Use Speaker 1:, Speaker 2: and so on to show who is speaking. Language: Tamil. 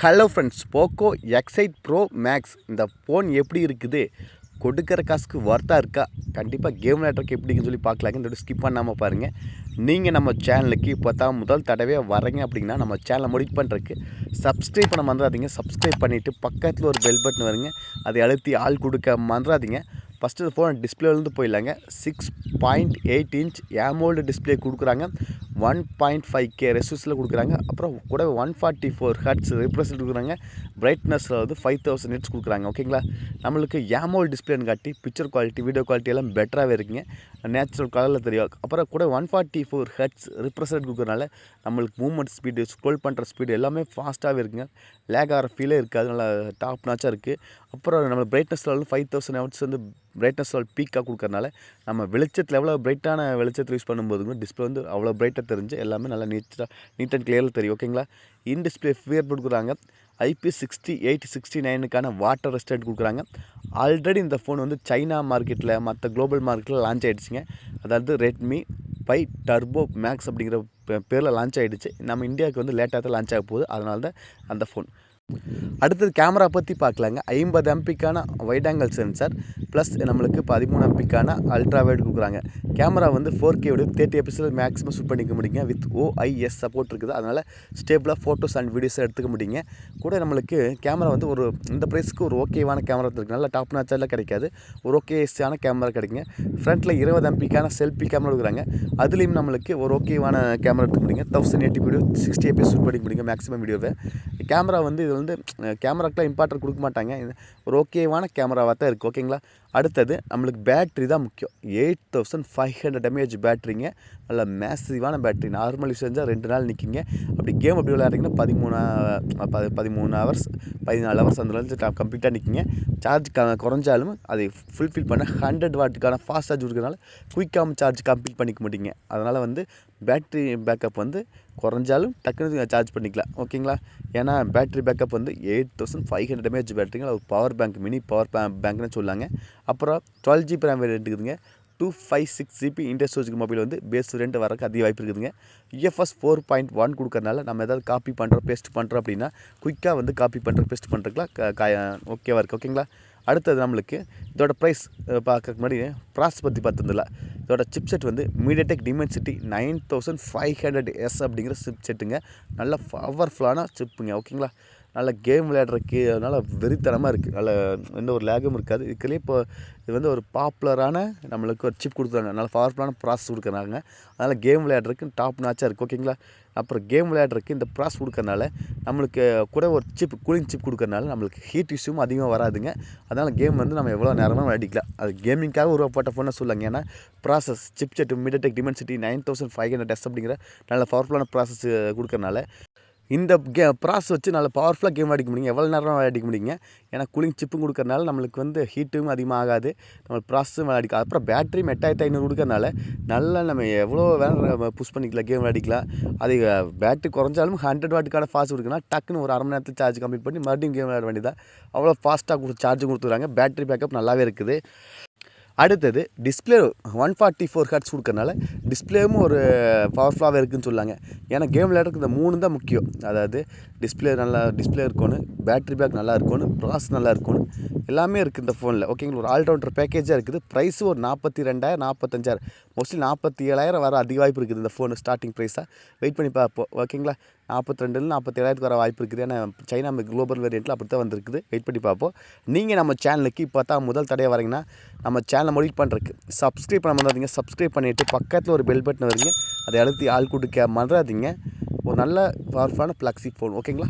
Speaker 1: Hello friends, Poco X eight pro max இந்த ஃபோன் எப்படி இருக்குது, கொடுக்குற காசுக்கு ஒர்த்தாக இருக்கா, கண்டிப்பாக கேம் விளையாடுறதுக்கு எப்படி இருக்குன்னு சொல்லி பார்க்கலாங்க. இந்த ஸ்கிப் பண்ணாமல் பாருங்கள். நீங்கள் நம்ம சேனலுக்கு இப்போ தான் முதல் தடவையாக வரீங்க அப்படின்னா நம்ம சேனலை மோடிஃபை பண்ணுறதுக்கு சப்ஸ்கிரைப் பண்ண மறந்துடாதீங்க. சப்ஸ்கிரைப் பண்ணிவிட்டு பக்கத்தில் ஒரு பெல் பட்டன் வருங்க, அதை அழுத்தி ஆள் கொடுக்க மறந்துடாதீங்க. ஃபஸ்ட்டு இந்த ஃபோன் டிஸ்பிளேலேருந்து போயிடலாங்க. 6.8 இன்ச் AMOLED டிஸ்பிளே கொடுக்குறாங்க. 1.5K ரெசல்யூஷனில் கொடுக்குறாங்க. அப்புறம் கூட 144 ஹெர்ட்ஸ் ரிஃப்ரெஷ் கொடுக்குறாங்க. பிரைட்னஸில் வந்து 5000 நிட்ஸ் கொடுக்குறாங்க. ஓகேங்களா, நம்மளுக்கு AMOLED டிஸ்பிளேன்னு காட்டி பிக்சர் குவாலிட்டி, வீடியோ குவாலிட்டி எல்லாம் பெட்டராகவே இருக்குங்க. நேச்சுரல் கலரில் தெரியும். அப்புறம் கூட 144 ஹெர்ட்ஸ் ரிஃப்ரெஷ் கொடுக்குறனால நம்மளுக்கு மூவ்மெண்ட் ஸ்பீடு, ஸ்க்ரோல் பண்ணுற ஸ்பீடு எல்லாமே ஃபாஸ்ட்டாகவே இருக்குங்க. லேக் ஆகிற ஃபீலே இருக்காது. நல்லா டாப் நாச்சாக இருக்குது. அப்புறம் நம்ம பிரைட்னஸ் லெவல் 5000 ஹெர்ட்ஸ் வந்து பிரைட்னஸ் லெவல் பீக்காக கொடுக்கறனால நம்ம வெளிச்சத்தில் எவ்வளோ பிரைட்டான வெளிச்சத்தில் யூஸ் பண்ணும்போதுங்க டிஸ்பிளே வந்து அவ்வளோ பிரைட்டாக தெரிஞ்சு எல்லாமே நல்லா நீட் அண்ட் கிளியரில் தெரியும். ஓகேங்களா, இன் டிஸ்பிளே ஃபிங்கர் கொடுக்குறாங்க. IP6869க்கான வாட்டர் ரெசிஸ்டன்ட் கொடுக்குறாங்க. ஆல்ரெடி இந்த ஃபோன் வந்து சைனா மார்க்கெட்டில், மற்ற குளோபல் மார்க்கெட்டில் லான்ச் ஆகிடுச்சிங்க. அதாவது ரெட்மி 5 டர்போ மேக்ஸ் அப்படிங்கிற பேரில் லான்ச் ஆகிடுச்சு. நம்ம இந்தியாவுக்கு வந்து லேட்டாக தான் லான்ச் ஆக போகுது. அதனால தான் அந்த ஃபோன். அடுத்தது கேமரா பற்றி பார்க்கலாங்க. 50 MP wide angle sensor plus நம்மளுக்கு 13 MP அல்ட்ரா வைட் கொடுக்குறாங்க. கேமரா வந்து 4K 30 fps மேக்ஸிமம் ஷூட் பண்ணிக்க முடியுங்க. வித் OIS சப்போர்ட் இருக்குது. அதனால் ஸ்டேபிளாக ஃபோட்டோஸ் அண்ட் வீடியோஸ் எடுத்துக்க முடியுங்க. கூட நம்மளுக்கு கேமரா வந்து ஒரு இந்த ப்ரைஸ்க்கு ஒரு ஓகேவான கேமரா இருக்குது. நல்லா டாப் நாச்சாரில் கிடைக்காது, ஒரு ஓகேஸான கேமரா கிடைக்குங்க. ஃப்ரண்ட்டில் 20 MP செல்ஃபி கேமரா கொடுக்குறாங்க. அதுலேயும் நம்மளுக்கு ஒரு ஓகேவான கேமரா எடுத்துக்க முடியுங்க. 1080 வீடியோ 60 fps ஷூட் பண்ணிக்க முடியுங்க மேக்ஸிமம் வீடியோவை. கேமரா வந்து இது வந்து கேமராக்கெலாம் இம்பார்ட்டன்ட் கொடுக்க மாட்டாங்க. ஒரு ஓகேவான கேமராவாக தான் இருக்குது. ஓகேங்களா, அடுத்தது நம்மளுக்கு பேட்ரி தான் முக்கியம். 8500 mAh பேட்ரிங்க. நல்ல மேசிவான பேட்ரி. நார்மல் யூஸ் செஞ்சால் 2 நாள் நிற்கிங்க. அப்படி கேம் அப்படி விளையாடுறீங்கன்னா 13 ஹவர்ஸ் 14 ஹவர்ஸ் அந்த அளவுக்கு கம்ப்ளீட்டாக நிற்கிங்க. சார்ஜ் குறைஞ்சாலும் அதை ஃபுல்ஃபில் பண்ண 100 வாட்டுக்கான ஃபாஸ்ட் சார்ஜ் கொடுக்கறனால குயிக்காக சார்ஜ் கம்ப்ளீட் பண்ணிக்க முடியுங்க. அதனால் வந்து பேட்ரி பேக்கப் வந்து குறைஞ்சாலும் டக்குனு சார்ஜ் பண்ணிக்கலாம். ஓகேங்களா, ஏன்னா பேட்ரி பேக்கப் வந்து 8500 mAh பேட்டரிங்க. ஒரு பவர் பேங்க், மினி பவர் பேங்க்னு சொல்லாங்க. அப்புறம் 12GB ரேம் வேரியன்ட் இருக்குதுங்க. 256GB இன்டர் ஸ்டோரேஜ் மொபைல் வந்து பேஸ் வேரியன்ட் வரக்கு அதிக வாய்ப்பு இருக்குதுங்க. UFS 4.1 கொடுக்கறனால நம்ம ஏதாவது காப்பி பண்ணுறோம், பேஸ்ட் பண்ணுறோம் அப்படின்னா குயிக்காக வந்து காப்பி பண்ணுற, பேஸ்ட் பண்ணுறதுக்குலாம் ஓகேவாக இருக்குது. ஓகேங்களா, அடுத்தது நம்மளுக்கு இதோட ப்ரைஸ் பார்க்கறதுக்கு முன்னாடி ப்ராசஸ் பற்றி பார்த்துருந்தில்ல. இதோட சிப்செட் வந்து MediaTek Dimensity 9500S அப்படிங்கிற சிப்செட்டுங்க. நல்ல பவர்ஃபுல்லான சிப்புங்க. ஓகேங்களா, நல்ல கேம் விளையாடுறதுக்கு அதனால் வெறித்தனமாக இருக்குது. நல்ல எந்த ஒரு லேகும் இருக்காது. இதுக்குள்ளே இப்போ இது வந்து ஒரு பாப்புலரான நம்மளுக்கு ஒரு சிப் கொடுக்குறாங்க. நல்ல பவர்ஃபுல்லான ப்ராசஸ் கொடுக்குறாங்க. அதனால் கேம் விளையாடுறதுக்கு டாப் நாச்சாக இருக்குது. ஓகேங்களா, அப்புறம் கேம் விளையாடுறதுக்கு இந்த ப்ராசஸ் கொடுக்கறனால நம்மளுக்கு கூட ஒரு சிப், கூலிங் சிப் கொடுக்கறனால நம்மளுக்கு ஹீட் இஷ்யூவும் அதிகமாக வராதுங்க. அதனால் கேம் வந்து நம்ம எவ்வளோ நேரமாக விளையாடிக்கலாம். அது கேமிங்காக உருவாக்கப்பட்ட ஃபோனை சொல்லுங்க. ஏன்னா process chipset MediaTek Dimensity 9500S அப்படிங்கிற நல்ல பவர்ஃபுல்லான ப்ராசஸ் கொடுக்கறனால இந்த ப்ராசஸ் வச்சு நல்ல பவர்ஃபுல்லாக கேம் விளையாடிக்க முடியுங்க. எவ்வளோ நேரம் விளையாடிக்க முடியுங்க. ஏன்னா கூலிங் சிப்பும் கொடுக்கறனால நம்மளுக்கு வந்து ஹீட்டும் அதிகமாக ஆகாது. நம்ம ப்ராசஸும் விளையாடிக்கலாம். அப்புறம் பேட்டரியும் 8500 கொடுக்கறனால நல்லா நம்ம எவ்வளோ வேணும் புஷ் பண்ணிக்கலாம், கேம் விளையாடிக்கலாம். அது பேட்டரி குறைஞ்சாலும் 100 வாட்டுக்கான ஃபாஸ்ட் கொடுக்குறனால டக்குன்னு ஒரு அரை மணி நேரத்தில் சார்ஜ் கம்ப்ளீட் பண்ணி மறுபடியும் கேம் விளையாட வேண்டியதான். அவ்வளோ ஃபாஸ்ட்டாக சார்ஜும் கொடுத்துக்கிறாங்க. பேட்டரி பேக்கப் நல்லாவே இருக்குது. அடுத்தது டிஸ்பிளே 144 ஹெர்ட்ஸ் கொடுக்கறனால டிஸ்பிளேவும் ஒரு பவர்ஃபுல்லாகவே இருக்குதுன்னு சொல்லாங்க. ஏன்னா கேம் விளையாடுறதுக்கு இந்த 3 தான் முக்கியம். அதாவது டிஸ்பிளே இருக்கணும், பேட்ரி பேக் நல்லா இருக்கணும், ப்ராசஸ் நல்லா இருக்கணும், எல்லாமே இருக்குது இந்த ஃபோனில். ஓகேங்களா, ஒரு ஆல்ரவுண்டர் பேக்கேஜாக இருக்குது. ப்ரைஸும் ஒரு 42,000 45,000 மோஸ்ட்லி 47,000 வர அதிக வாய்ப்பு இருக்குது இந்த ஃபோனு ஸ்டார்டிங் ப்ரைஸாக. வெயிட் பண்ணி பார்ப்போம். ஓகேங்களா, 42,000 47,000 வர வாய்ப்பு இருக்குது. ஏன்னா சைனா குளோபல் வேரியண்ட்டில் அப்படி தான் வந்திருக்குது. வெயிட் பண்ணி பார்ப்போம். நீங்கள் நம்ம சேனலுக்கு இப்போ தான் முதல் தடையாக வரீங்கன்னா நம்ம சேனலை மோடிஃபை பண்ணுறதுக்கு சப்ஸ்கிரைப் பண்ண மறந்துடாதீங்க. சப்ஸ்கிரைப் பண்ணிவிட்டு பக்கத்தில் ஒரு பெல் பட்டன் வருங்க, அதை அழுத்தி ஆள் கொடுக்க மறந்துடாதீங்க. ஒரு நல்ல பவர்ஃபுல்லான ஃப்ளாக்ஷிப் ஃபோன். ஓகேங்களா.